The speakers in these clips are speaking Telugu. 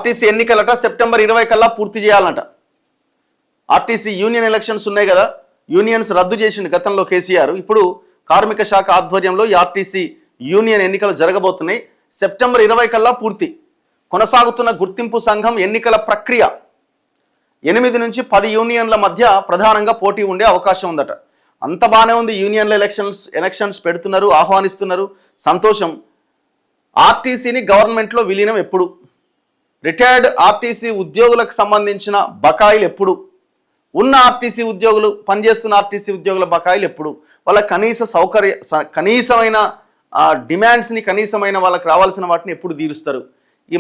ఆర్టీసీ ఎన్నికలట సెప్టెంబర్ 20 కల్లా పూర్తి చేయాలంట. ఆర్టీసీ యూనియన్ ఎలక్షన్స్ ఉన్నాయి కదా, యూనియన్స్ రద్దు చేసిండు గతంలో కేసీఆర్. ఇప్పుడు కార్మిక శాఖ ఆధ్వర్యంలో ఈ ఆర్టీసీ యూనియన్ ఎన్నికలు జరగబోతున్నాయి. సెప్టెంబర్ 20 కల్లా పూర్తి. కొనసాగుతున్న గుర్తింపు సంఘం ఎన్నికల ప్రక్రియ 8 నుంచి 10 యూనియన్ల మధ్య ప్రధానంగా పోటీ ఉండే అవకాశం ఉందట. అంత బాగానే ఉంది. యూనియన్ల ఎలక్షన్స్ పెడుతున్నారు, ఆహ్వానిస్తున్నారు, సంతోషం. ఆర్టీసీని గవర్నమెంట్లో విలీనం ఎప్పుడు? రిటైర్డ్ ఆర్టీసీ ఉద్యోగులకు సంబంధించిన బకాయిలు ఎప్పుడు? ఉన్న ఆర్టీసీ ఉద్యోగులు, పనిచేస్తున్న ఆర్టీసీ ఉద్యోగుల బకాయిలు ఎప్పుడు? వాళ్ళ కనీసమైన డిమాండ్స్ని, కనీసమైన వాళ్ళకి రావాల్సిన వాటిని ఎప్పుడు తీరుస్తారు?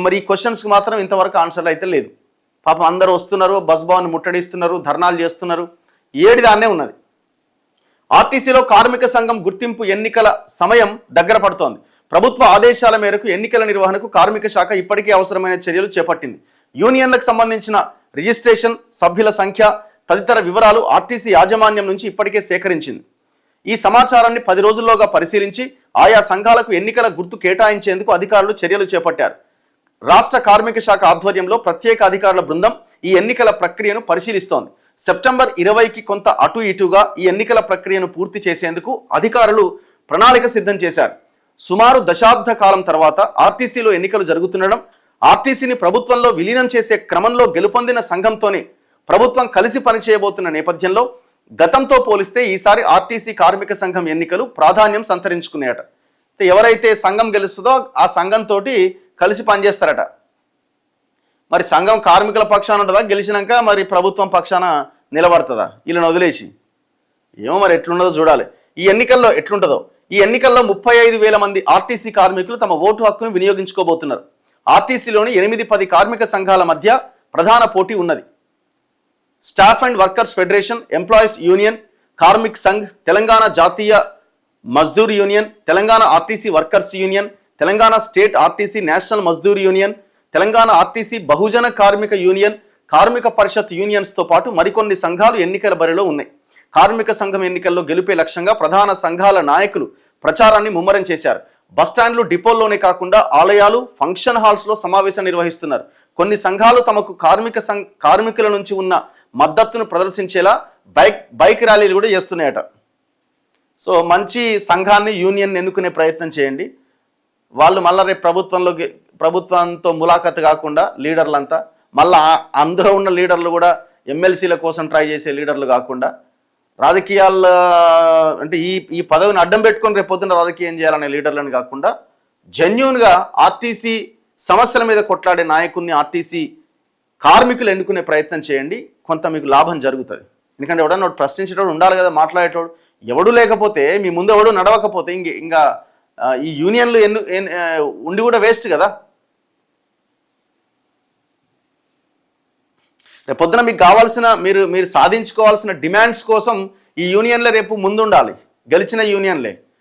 మరి ఈ క్వశ్చన్స్కి మాత్రం ఇంతవరకు ఆన్సర్ అయితే లేదు. పాపం అందరూ వస్తున్నారు, బస్ భవన్ ముట్టడిస్తున్నారు, ధర్నాలు చేస్తున్నారు, ఏడిదాన్నే ఉన్నది. ఆర్టీసీలో కార్మిక సంఘం గుర్తింపు ఎన్నికల సమయం దగ్గర పడుతోంది. ప్రభుత్వ ఆదేశాల మేరకు ఎన్నికల నిర్వహణకు కార్మిక శాఖ ఇప్పటికే అవసరమైన చర్యలు చేపట్టింది. యూనియన్లకు సంబంధించిన రిజిస్ట్రేషన్, సభ్యుల సంఖ్య తదితర వివరాలు ఆర్టీసీ యాజమాన్యం నుంచి ఇప్పటికే సేకరించింది. ఈ సమాచారాన్ని 10 రోజుల్లోగా పరిశీలించి ఆయా సంఘాలకు ఎన్నికల గుర్తు కేటాయించేందుకు అధికారులు చర్యలు చేపట్టారు. రాష్ట్ర కార్మిక శాఖ ఆధ్వర్యంలో ప్రత్యేక అధికారుల బృందం ఈ ఎన్నికల ప్రక్రియను పరిశీలిస్తోంది. సెప్టెంబర్ 20కి కొంత అటు ఇటుగా ఈ ఎన్నికల ప్రక్రియను పూర్తి చేసేందుకు అధికారులు ప్రణాళిక సిద్ధం చేశారు. సుమారు దశాబ్ద కాలం తర్వాత ఆర్టీసీలో ఎన్నికలు జరుగుతుండడం, ఆర్టీసీని ప్రభుత్వంలో విలీనం చేసే క్రమంలో గెలుపొందిన సంఘంతోనే ప్రభుత్వం కలిసి పనిచేయబోతున్న నేపథ్యంలో గతంతో పోలిస్తే ఈసారి ఆర్టీసీ కార్మిక సంఘం ఎన్నికలు ప్రాధాన్యం సంతరించుకున్నాయట. ఎవరైతే సంఘం గెలుస్తుందో ఆ సంఘంతో కలిసి పనిచేస్తారట. మరి సంఘం కార్మికుల పక్షాన ఉంటుందా? గెలిచినాక మరి ప్రభుత్వం పక్షాన నిలబడుతుందా? వీళ్ళని వదిలేసి ఏమో మరి ఎట్లుండదో చూడాలి. ఈ ఎన్నికల్లో ఎట్లుంటుందో. ఈ ఎన్నికల్లో 35,000 మంది ఆర్టీసీ కార్మికులు తమ ఓటు హక్కును వినియోగించుకోబోతున్నారు. ఆర్టీసీలోని 8-10 కార్మిక సంఘాల మధ్య ప్రధాన పోటీ ఉన్నది. Staff and workers federation, employees union, Karmik Sangh, Telangana Jatiya Mazdoor union, Telangana RTC workers union, Telangana state RTC national Mazdoor union, Telangana RTC Bahujana Karmika union, కార్మిక పరిషత్ యూనియన్స్తో పాటు మరికొన్ని సంఘాలు ఎన్నికల బరిలో ఉన్నాయి. కార్మిక సంఘం ఎన్నికల్లో గెలుపే లక్ష్యంగా ప్రధాన సంఘాల నాయకులు ప్రచారాన్ని ముమ్మరం చేశారు. బస్టాండ్లు, డిపోల్లోనే కాకుండా ఆలయాలు, ఫంక్షన్ హాల్స్లో సమావేశం నిర్వహిస్తున్నారు. కొన్ని సంఘాలు తమకు కార్మికుల నుంచి ఉన్న మద్దతును ప్రదర్శించేలా బైక్ ర్యాలీలు కూడా చేస్తున్నాయట. సో మంచి సంఘాన్ని, యూనియన్ ఎన్నుకునే ప్రయత్నం చేయండి. వాళ్ళు మళ్ళీ రేపు ప్రభుత్వంతో ములాఖత్ కాకుండా లీడర్లంతా మళ్ళీ అందులో ఉన్న లీడర్లు కూడా ఎమ్మెల్సీల కోసం ట్రై చేసే లీడర్లు కాకుండా, రాజకీయాల అంటే ఈ పదవిని అడ్డం పెట్టుకొని రేపు పొద్దున్న రాజకీయం చేయాలనే లీడర్లను కాకుండా జెన్యూన్గా ఆర్టీసీ సమస్యల మీద కొట్లాడే నాయకుడిని, ఆర్టీసీ కార్మికులు ఎన్నుకునే ప్రయత్నం చేయండి. కొంత మీకు లాభం జరుగుతుంది. ఎందుకంటే ఎవడన్నా ప్రశ్నించేటోడు ఉండాలి కదా, మాట్లాడేటోడు. ఎవడు లేకపోతే, మీ ముందు ఎవడు నడవకపోతే ఇంకా ఈ యూనియన్లు ఉండి కూడా వేస్ట్ కదా. రేపు పొద్దున మీకు కావాల్సిన, మీరు సాధించుకోవాల్సిన డిమాండ్స్ కోసం ఈ యూనియన్లే రేపు ముందుండాలి. గెలిచిన యూనియన్లే.